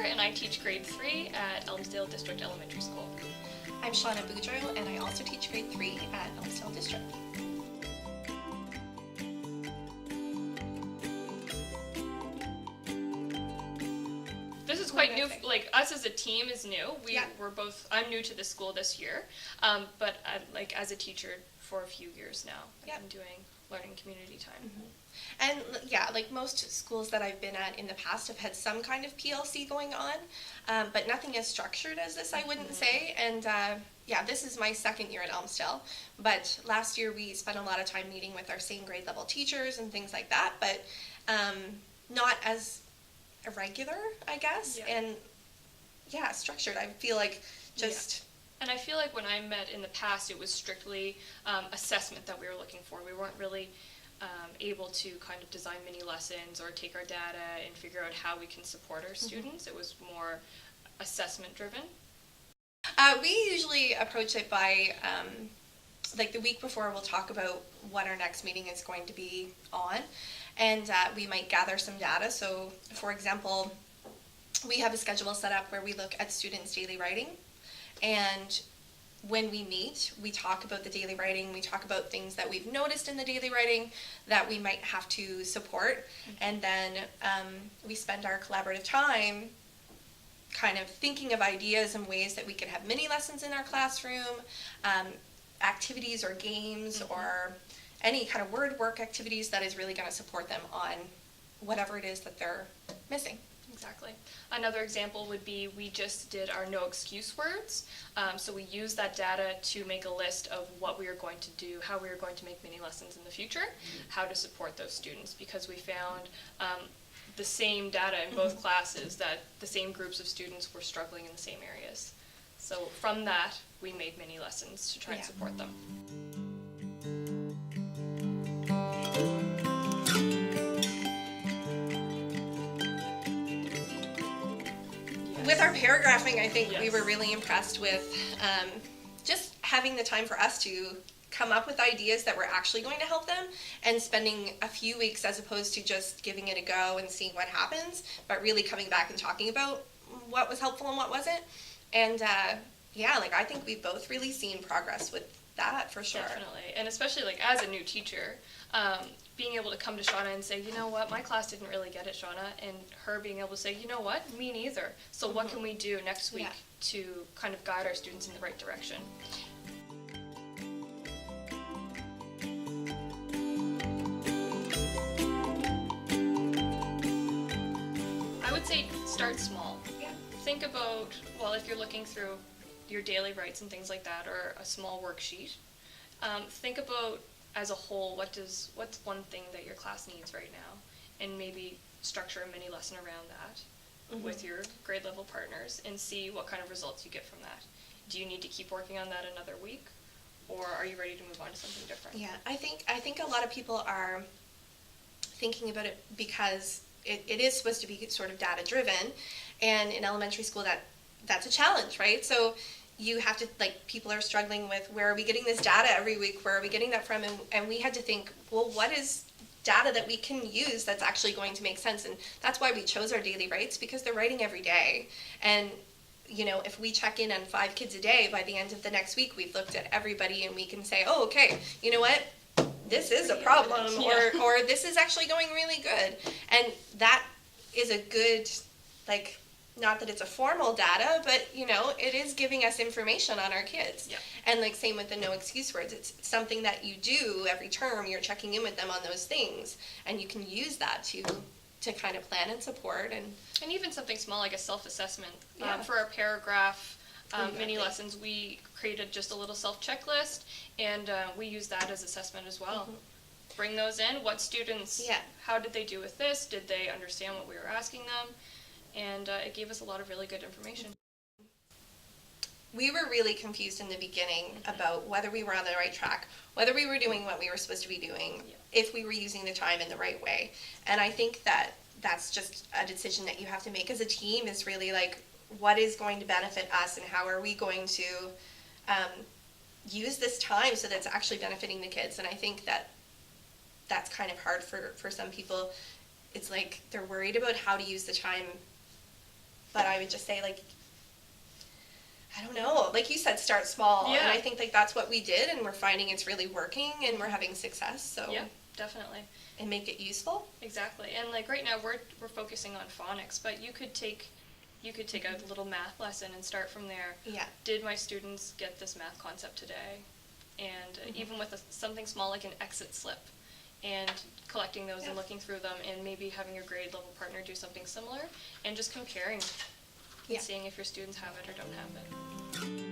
and I teach grade 3 at Elmsdale District Elementary School. I'm Shauna Boudreau, and I also teach grade 3 at Elmsdale District. This is quite new, like us as a team is new. I'm new to the school this year, but like as a teacher for a few years now, I've been doing learning community time. And yeah, like most schools that I've been at in the past have had some kind of PLC going on, but nothing as structured as this, I wouldn't say. And this is my second year at Elmsdale, but last year we spent a lot of time meeting with our same grade level teachers and things like that, but not as irregular, I guess, and structured. I feel like just... And I feel like when I met in the past, it was strictly assessment that we were looking for. We weren't really able to kind of design mini lessons or take our data and figure out how we can support our students. It was more assessment driven. We usually approach it by, like the week before we'll talk about what our next meeting is going to be on, and we might gather some data. So for example, we have a schedule set up where we look at students' daily writing, and when we meet, we talk about the daily writing, we talk about things that we've noticed in the daily writing that we might have to support, and then we spend our collaborative time kind of thinking of ideas and ways that we could have mini lessons in our classroom, activities or games or any kind of word work activities that is really going to support them on whatever it is that they're missing. Exactly. Another example would be we just did our no excuse words. So we use that data to make a list of what we are going to do, how we are going to make mini lessons in the future, how to support those students, because we found the same data in both classes, that the same groups of students were struggling in the same areas. So from that, we made mini lessons to try and support them. With our paragraphing, I think we were really impressed with just having the time for us to come up with ideas that were actually going to help them, and spending a few weeks as opposed to just giving it a go and seeing what happens, but really coming back and talking about what was helpful and what wasn't. And I think we've both really seen progress with that for sure. Definitely, and especially like as a new teacher, being able to come to Shauna and say, you know what, my class didn't really get it, Shauna, and her being able to say, you know what, me neither. So what can we do next week to kind of guide our students in the right direction? I would say start small. Think about, well, if you're looking through your daily writes and things like that, or a small worksheet, think about as a whole, what's one thing that your class needs right now, and maybe structure a mini lesson around that with your grade level partners and see what kind of results you get from that. Do you need to keep working on that another week, or are you ready to move on to something different? Yeah, I think a lot of people are thinking about it because it is supposed to be sort of data driven, and in elementary school that's a challenge, right? So you have to, like, people are struggling with, where are we getting this data every week? Where are we getting that from? And we had to think, well, what is data that we can use that's actually going to make sense? And that's why we chose our daily writes, because they're writing every day. And, you know, if we check in on 5 kids a day, by the end of the next week, we've looked at everybody and we can say, oh, okay, you know what? This is a problem, or this is actually going really good. And that is a good, like, not that it's a formal data, but, you know, it is giving us information on our kids. Yeah. And, like, same with the no excuse words. It's something that you do every term. You're checking in with them on those things, and you can use that to kind of plan and support. And even something small like a self-assessment. For our paragraph mini lessons, we created just a little self-checklist, and we use that as assessment as well. Bring those in. What students, how did they do with this? Did they understand what we were asking them? And it gave us a lot of really good information. We were really confused in the beginning about whether we were on the right track, whether we were doing what we were supposed to be doing, if we were using the time in the right way. And I think that that's just a decision that you have to make as a team, is really like, what is going to benefit us, and how are we going to use this time so that's actually benefiting the kids. And I think that that's kind of hard for some people. It's like they're worried about how to use the time But I would just say, like, I don't know, like you said, start small. Yeah. And I think like that's what we did, and we're finding it's really working and we're having success. So Yeah, definitely. and make it useful. Exactly. And like right now we're focusing on phonics, but you could take a little math lesson and start from there. Yeah. Did my students get this math concept today? And even with something small like an exit slip, and collecting those and looking through them, and maybe having your grade level partner do something similar, and just comparing and seeing if your students have it or don't have it.